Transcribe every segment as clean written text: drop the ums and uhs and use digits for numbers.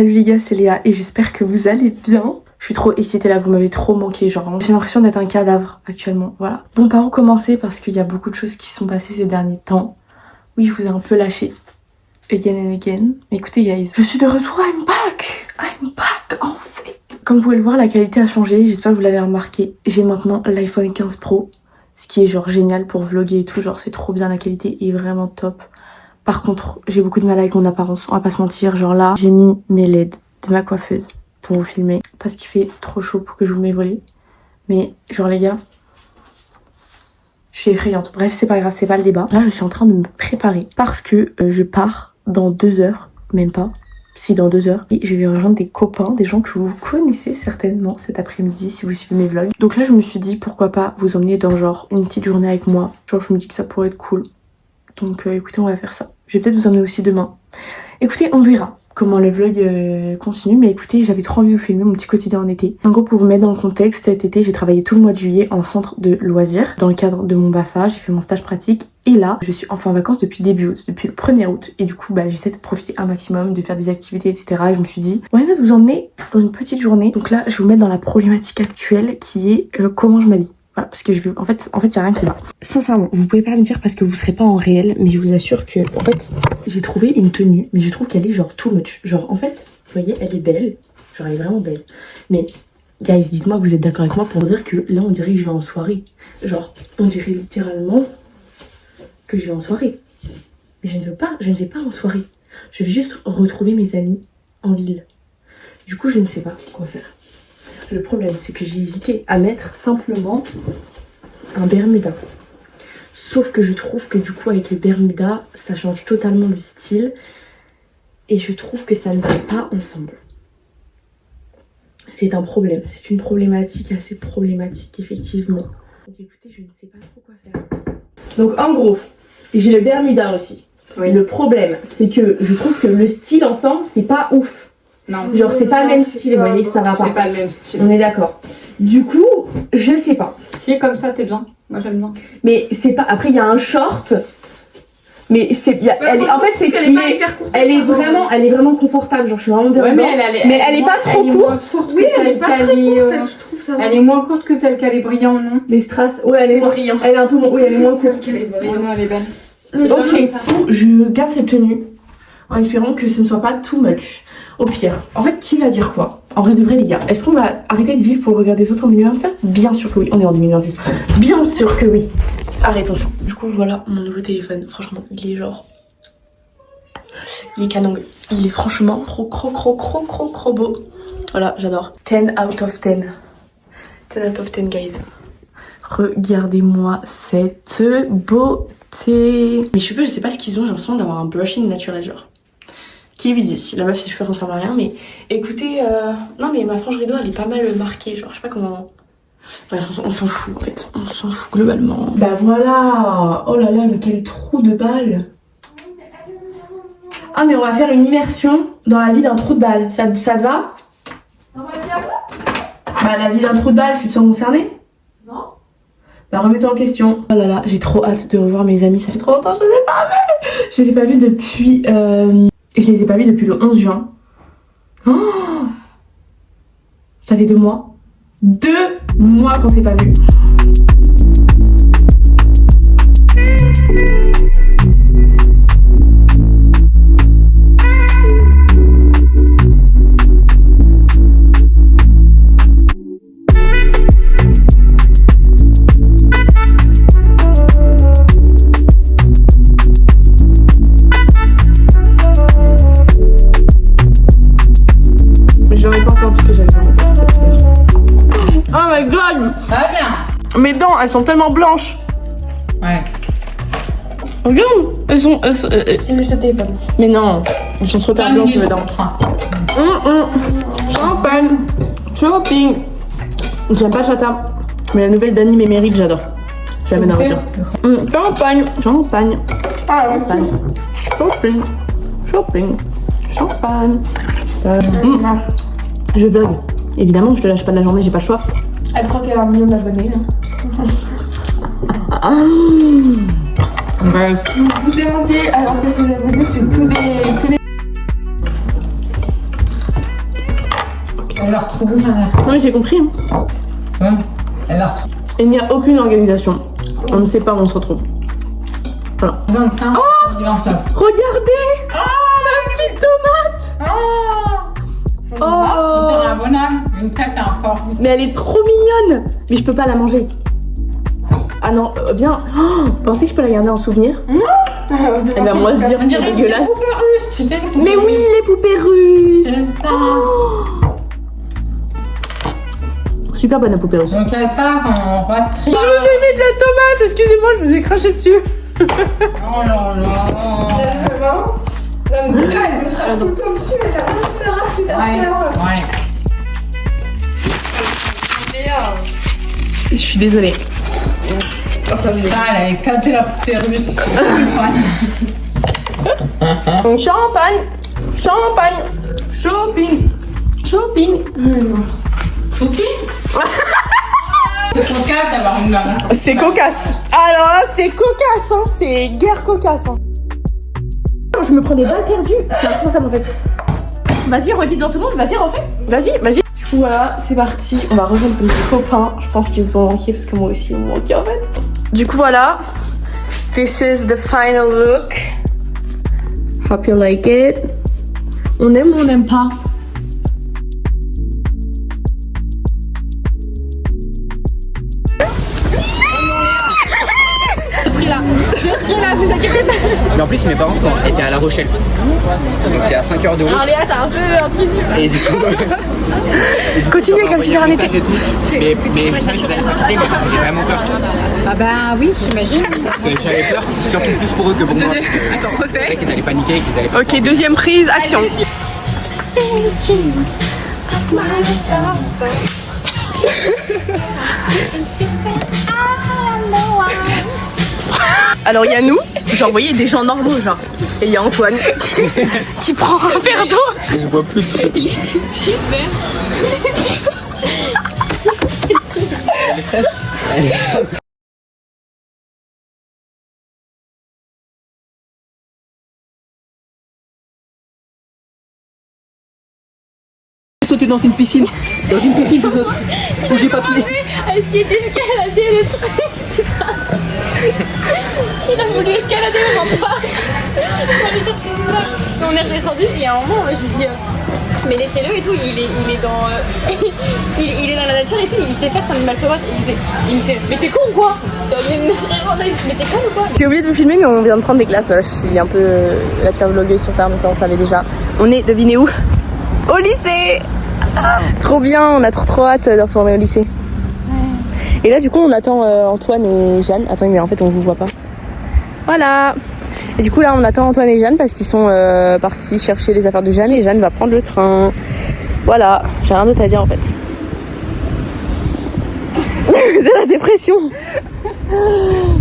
Salut les gars, c'est Léa et j'espère que vous allez bien. Je suis trop excitée là, vous m'avez trop manqué, genre j'ai l'impression d'être un cadavre actuellement, voilà. Bon, par où commencer parce qu'il y a beaucoup de choses qui sont passées ces derniers temps. Oui, je vous ai un peu lâché. Again and again. Écoutez guys, je suis de retour, I'm back en fait. Comme vous pouvez le voir, la qualité a changé, j'espère que vous l'avez remarqué. J'ai maintenant l'iPhone 15 Pro, ce qui est genre génial pour vlogger et tout, genre c'est trop bien, la qualité est vraiment top. Par contre, j'ai beaucoup de mal avec mon apparence, on va pas se mentir. Genre là, j'ai mis mes LED de ma coiffeuse pour vous filmer. Parce qu'il fait trop chaud pour que je vous mets volé. Mais genre les gars, je suis effrayante. Bref, c'est pas grave, c'est pas le débat. Là, je suis en train de me préparer parce que je pars dans 2 heures, même pas. Si, dans 2 heures. Et je vais rejoindre des copains, des gens que vous connaissez certainement cet après-midi si vous suivez mes vlogs. Donc là, je me suis dit pourquoi pas vous emmener dans genre une petite journée avec moi. Genre, je me dis que ça pourrait être cool. Donc écoutez, on va faire ça. Je vais peut-être vous emmener aussi demain. Écoutez, on verra comment le vlog continue. Mais écoutez, j'avais trop envie de vous filmer mon petit quotidien en été. En gros, pour vous mettre dans le contexte, cet été, j'ai travaillé tout le mois de juillet en centre de loisirs. Dans le cadre de mon BAFA, j'ai fait mon stage pratique. Et là, je suis enfin en vacances depuis début août, depuis le 1er août. Et du coup, j'essaie de profiter un maximum, de faire des activités, etc. Et je me suis dit, why not vous emmener dans une petite journée. Donc là, je vais vous mettre dans la problématique actuelle qui est comment je m'habille. Voilà, parce que je veux... En fait, y a rien qui va. Sincèrement, vous pouvez pas me dire parce que vous serez pas en réel, mais je vous assure que, en fait, j'ai trouvé une tenue, mais je trouve qu'elle est genre too much. Genre, en fait, vous voyez, elle est belle. Genre, elle est vraiment belle. Mais, guys, dites-moi que vous êtes d'accord avec moi pour dire que là, on dirait que je vais en soirée. Genre, on dirait littéralement que je vais en soirée. Mais je ne vais pas en soirée. Je vais juste retrouver mes amis en ville. Du coup, je ne sais pas quoi faire. Le problème, c'est que j'ai hésité à mettre simplement un bermuda. Sauf que je trouve que du coup, avec le bermuda, ça change totalement le style. Et je trouve que ça ne va pas ensemble. C'est un problème. C'est une problématique assez problématique, effectivement. Donc écoutez, je ne sais pas trop quoi faire. Donc en gros, j'ai le bermuda aussi. Oui. Le problème, c'est que je trouve que le style ensemble, c'est pas ouf. Non. Genre c'est pas le même style, vous voyez, ça va pas. C'est pas le même style. On est d'accord. Du coup, je sais pas. Si comme ça t'es bien. Moi j'aime bien. Mais c'est pas. Après il y a un short. Mais c'est. En fait c'est qu'elle est pas hyper courte. Elle est vraiment confortable. Genre je suis vraiment bien. Ouais, mais elle est pas trop courte. Oui, elle est pas très courte. Je trouve ça. Elle est moins courte que celle qu'elle est brillante, non? Les strass. Ouais, elle est brillant. Elle est un peu moins. Oui, elle est moins courte. Elle est brillante. Elle est belle. Ok. Je garde cette tenue en espérant que ce ne soit pas too much. Au pire, en fait, qui va dire quoi? En vrai de vrai, les gars, est-ce qu'on va arrêter de vivre pour le regard des autres en 2025? Bien sûr que oui, on est en 2026. Bien sûr que oui. Arrêtons ça. Du coup, voilà mon nouveau téléphone. Franchement, il est genre... Il est canon. Il est franchement trop beau. Voilà, j'adore. 10 out of 10. 10 out of 10, guys. Regardez-moi cette beauté. Mes cheveux, je sais pas ce qu'ils ont, j'ai l'impression d'avoir un brushing naturel, genre. Qui lui dit? La meuf, ses cheveux ressemblent à rien, mais écoutez, non, mais ma frange rideau, elle est pas mal marquée, genre, je sais pas comment. Bref, on s'en fout, en fait. On s'en fout globalement. Bah voilà! Oh là là, mais quel trou de balle! Ah, mais on va faire une immersion dans la vie d'un trou de balle. Ça te va? Bah, la vie d'un trou de balle, tu te sens concerné? Non. Bah, remets-toi en question. Oh là là, j'ai trop hâte de revoir mes amis. Ça fait trop longtemps que je les ai pas vus! Je les ai pas vus depuis. Je les ai pas vus depuis le 11 juin. Oh, ça fait 2 mois. 2 mois qu'on s'est pas vus. Mes dents, elles sont tellement blanches. Ouais. Regarde, elles sont. C'est juste le téléphone. Mais non, elles sont trop blanches mes dents. Champagne, shopping. J'aime pas Chata, mais la nouvelle d'Annie Méméric, j'adore. Je la mets dans la voiture. Champagne. Ah ouais. Champagne. Shopping. Je vlog. Évidemment, je te lâche pas de la journée, j'ai pas le choix. Elle croit qu'elle a 1 million d'abonnés. Bref. Vous demandez alors que ses abonnés, c'est tous les... Elle l'a retrouvé, ça n'a Non, mais j'ai compris. Ouais, elle l'a retrouvé. Il n'y a aucune organisation. On ne sait pas où on se retrouve. Voilà. 25, oh 29. Regardez ma petite tomate. Oh, un bonhomme, une tête encore. Mais elle est trop mignonne. Mais je peux pas la manger. Ah non, viens. Oh, pensez que je peux la garder en souvenir? Non. Elle va moisir, c'est dégueulasse. Tu sais, mais oui, les poupées russes. Oh. Super bonne la poupée russe. Donc elle part en road trip. Je vous ai mis de la tomate, excusez-moi, je vous ai craché dessus. Oh là là. Elle me crache tout le temps dessus, elle a pas de super Ouais. Je suis désolée. Ça, elle avait éclaté la poupée russe. Donc champagne, shopping. C'est cocasse d'avoir une maman. C'est cocasse. Alors là, c'est cocasse, hein. C'est guerre cocasse. Hein. Je me prends des balles perdues. C'est insupportable en fait. Vas-y, redis devant tout le monde. Vas-y, refais. Vas-y. Du coup, voilà, c'est parti. On va rejoindre mes copains. Je pense qu'ils vous ont manqué parce que moi aussi, ils m'ont manqué en fait. Du coup, voilà. This is the final look. Hope you like it. On aime ou on n'aime pas? Je serai là, vous inquiétez pas. Mais en plus, mes parents étaient à La Rochelle. Donc il y a 5 heures de route. Alors Léa, t'es un peu intrusif. Et du coup, Continue avec un cigare en été. Mais je savais que ça allait s'arrêter, mais j'ai vraiment peur. Ah bah oui, j'imagine. Parce que j'avais peur, surtout plus pour eux que pour moi. Attends, refais. Qu'ils allaient paniquer, qu'ils allaient pas. Ok, deuxième prise, action. Alors il y a nous, genre vous voyez des gens normaux genre. Et il y a Antoine qui prend un verre d'eau. Je vois plus de trucs. Il est tout petit vert. Sauter dans une piscine. Dans une piscine, vous autres. Où j'ai pas pied. À essayer d'escalader le truc, tu vois. Il a voulu escalader le rempart pour aller chercher ses armes. On est redescendu et à un moment, je lui dis mais laissez-le et tout, il est dans il est dans la nature et tout, il sait faire son animal sauvage et il me fait mais t'es con ou quoi? Je te dis mais t'es con ou quoi? J'ai oublié de vous filmer mais on vient de prendre des glaces, voilà, je suis un peu la pire vlogueuse sur Terre mais ça on savait déjà. On est, devinez où? Au lycée. Trop bien, on a trop hâte de retourner au lycée. Ouais. Et là du coup on attend Antoine et Jeanne. Attends mais en fait on vous voit pas. Voilà. Et du coup là on attend Antoine et Jeanne parce qu'ils sont partis chercher les affaires de Jeanne et Jeanne va prendre le train. Voilà, j'ai rien d'autre à dire en fait. C'est la dépression.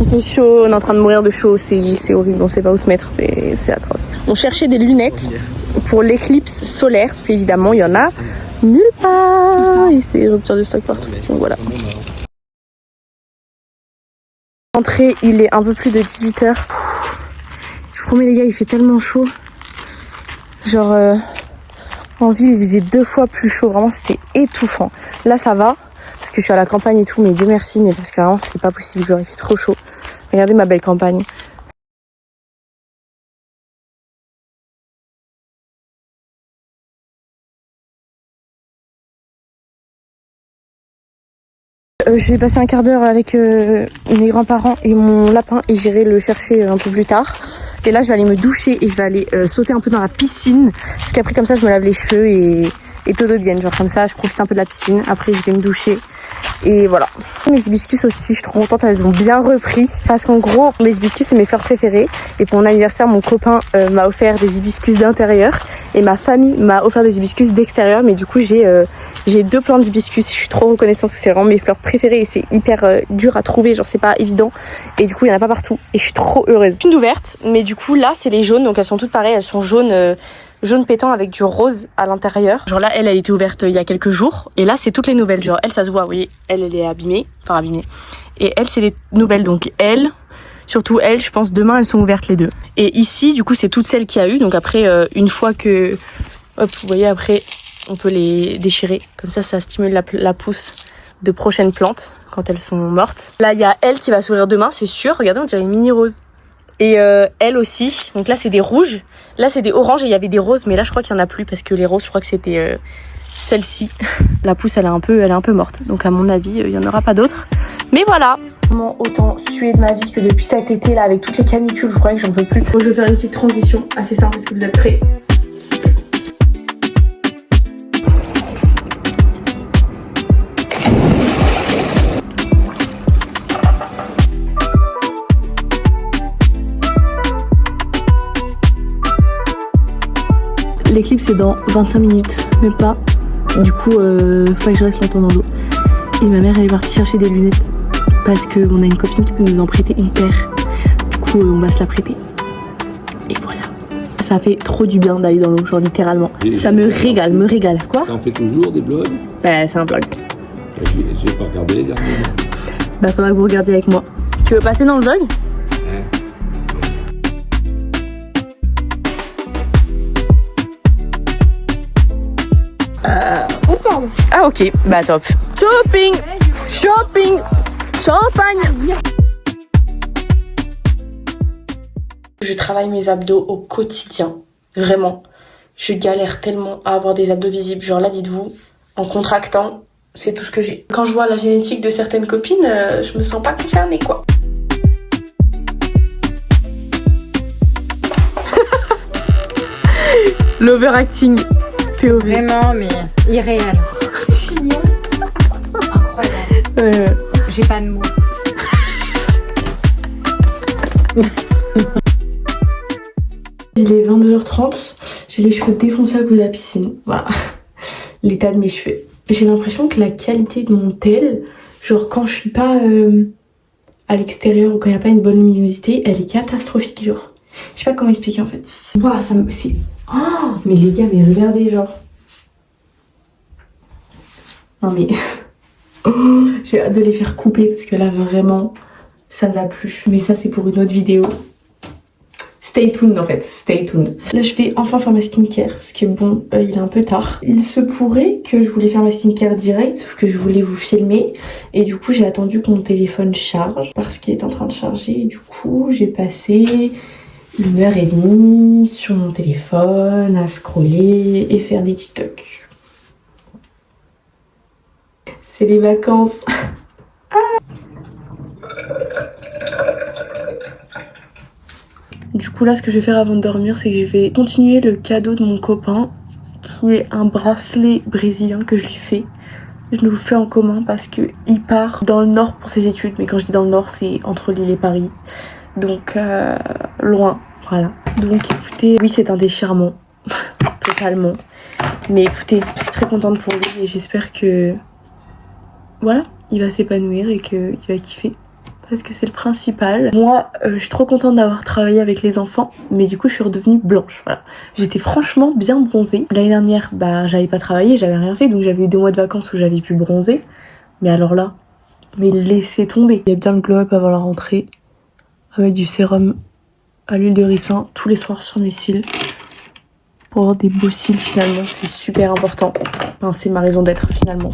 Il fait chaud, on est en train de mourir de chaud, c'est horrible, on sait pas où se mettre, c'est atroce. On cherchait des lunettes pour l'éclipse solaire, parce qu'évidemment il y en a nulle part. Et c'est rupture de stock partout, donc voilà. Entrée, il est un peu plus de 18h. Je vous promets les gars, il fait tellement chaud. Genre en ville il faisait 2 fois plus chaud, vraiment c'était étouffant. Là ça va, parce que je suis à la campagne et tout, mais Dieu merci, mais parce que vraiment c'est pas possible, genre il fait trop chaud. Regardez ma belle campagne. Je vais passer un quart d'heure avec mes grands-parents et mon lapin et j'irai le chercher un peu plus tard. Et là je vais aller me doucher et je vais aller sauter un peu dans la piscine. Parce qu'après comme ça je me lave les cheveux et tout de bien. Genre comme ça je profite un peu de la piscine. Après je vais me doucher. Et voilà. Mes hibiscus aussi, je suis trop contente, elles ont bien repris. Parce qu'en gros, mes hibiscus c'est mes fleurs préférées. Et pour mon anniversaire, mon copain m'a offert des hibiscus d'intérieur. Et ma famille m'a offert des hibiscus d'extérieur. Mais du coup, j'ai 2 plants d'hibiscus. Je suis trop reconnaissante parce que c'est vraiment mes fleurs préférées. Et c'est hyper dur à trouver, genre c'est pas évident. Et du coup, il y en a pas partout. Et je suis trop heureuse. Une ouverte, mais du coup, là, c'est les jaunes. Donc elles sont toutes pareilles, elles sont jaunes. Jaune pétant avec du rose à l'intérieur. Genre là, elle a été ouverte il y a quelques jours. Et là, c'est toutes les nouvelles. Genre, elle, ça se voit, vous voyez, elle est abîmée. Enfin, abîmée. Et elle, c'est les nouvelles. Donc, elle, surtout elle, je pense, demain, elles sont ouvertes les 2. Et ici, du coup, c'est toutes celles qu'il y a eu. Donc après, une fois que... Hop, vous voyez, après, on peut les déchirer. Comme ça stimule la pousse de prochaines plantes quand elles sont mortes. Là, il y a elle qui va s'ouvrir demain, c'est sûr. Regardez, on dirait une mini rose. Et elle aussi. Donc là, c'est des rouges. Là, c'est des oranges et il y avait des roses. Mais là, je crois qu'il n'y en a plus parce que les roses, je crois que c'était celle-ci. La pousse, elle est un peu morte. Donc à mon avis, il n'y en aura pas d'autres. Mais voilà. Comment autant suer de ma vie que depuis cet été là avec toutes les canicules, je crois que j'en peux plus. Bon, je vais faire une petite transition assez simple. Est-ce que vous êtes prêts? Les clips c'est dans 25 minutes, même pas. Du coup, faut pas que je reste longtemps dans l'eau. Et ma mère elle est partie chercher des lunettes parce qu'on a une copine qui peut nous en prêter une paire. Du coup, on va se la prêter. Et voilà. Ça fait trop du bien d'aller dans l'eau, genre littéralement. Ça me régale, Quoi? T'en fais toujours des vlogs? Bah, c'est un vlog. J'ai pas regardé dernièrement. Bah, faudra que vous regardiez avec moi. Tu veux passer dans le vlog? Ah ok, bah top. Shopping, champagne. Je travaille mes abdos au quotidien, vraiment. Je galère tellement à avoir des abdos visibles. Genre là, dites-vous, en contractant, c'est tout ce que j'ai. Quand je vois la génétique de certaines copines, je me sens pas concernée quoi. L'overacting. POV. Vraiment, mais irréel. Incroyable. J'ai pas de mots. Il est 22h30, j'ai les cheveux défoncés à cause de la piscine. Voilà, l'état de mes cheveux. J'ai l'impression que la qualité de mon tel, genre quand je suis pas à l'extérieur ou quand il n'y a pas une bonne luminosité, elle est catastrophique, genre. Je sais pas comment expliquer en fait. Waouh, ça me... c'est... Oh, mais les gars, mais regardez, genre. Non mais... Oh, j'ai hâte de les faire couper parce que là, vraiment, ça ne va plus. Mais ça, c'est pour une autre vidéo. Stay tuned en fait, stay tuned. Là, je vais enfin faire ma skincare parce que bon, il est un peu tard. Il se pourrait que je voulais faire ma skincare direct, sauf que je voulais vous filmer. Et du coup, j'ai attendu que mon téléphone charge parce qu'il est en train de charger. Et du coup, j'ai passé... 1h30 sur mon téléphone à scroller et faire des TikTok. C'est les vacances. Du coup là ce que je vais faire avant de dormir c'est que je vais continuer le cadeau de mon copain qui est un bracelet brésilien que je lui fais. Je nous le fais en commun parce qu'il part dans le nord pour ses études, mais quand je dis dans le nord c'est entre Lille et Paris. Donc loin, voilà. Donc écoutez, oui c'est un déchirement, totalement. Mais écoutez, je suis très contente pour lui et j'espère que voilà, il va s'épanouir et qu'il va kiffer. Parce que c'est le principal. Moi, je suis trop contente d'avoir travaillé avec les enfants, mais du coup je suis redevenue blanche, voilà. J'étais franchement bien bronzée. L'année dernière, bah j'avais pas travaillé, j'avais rien fait, donc j'avais eu 2 mois de vacances où j'avais pu bronzer. Mais alors là, mais laissez tomber. Il y a bien le glow-up avant la rentrée. Avec du sérum à l'huile de ricin tous les soirs sur mes cils pour avoir des beaux cils finalement, c'est super important. Enfin, c'est ma raison d'être finalement.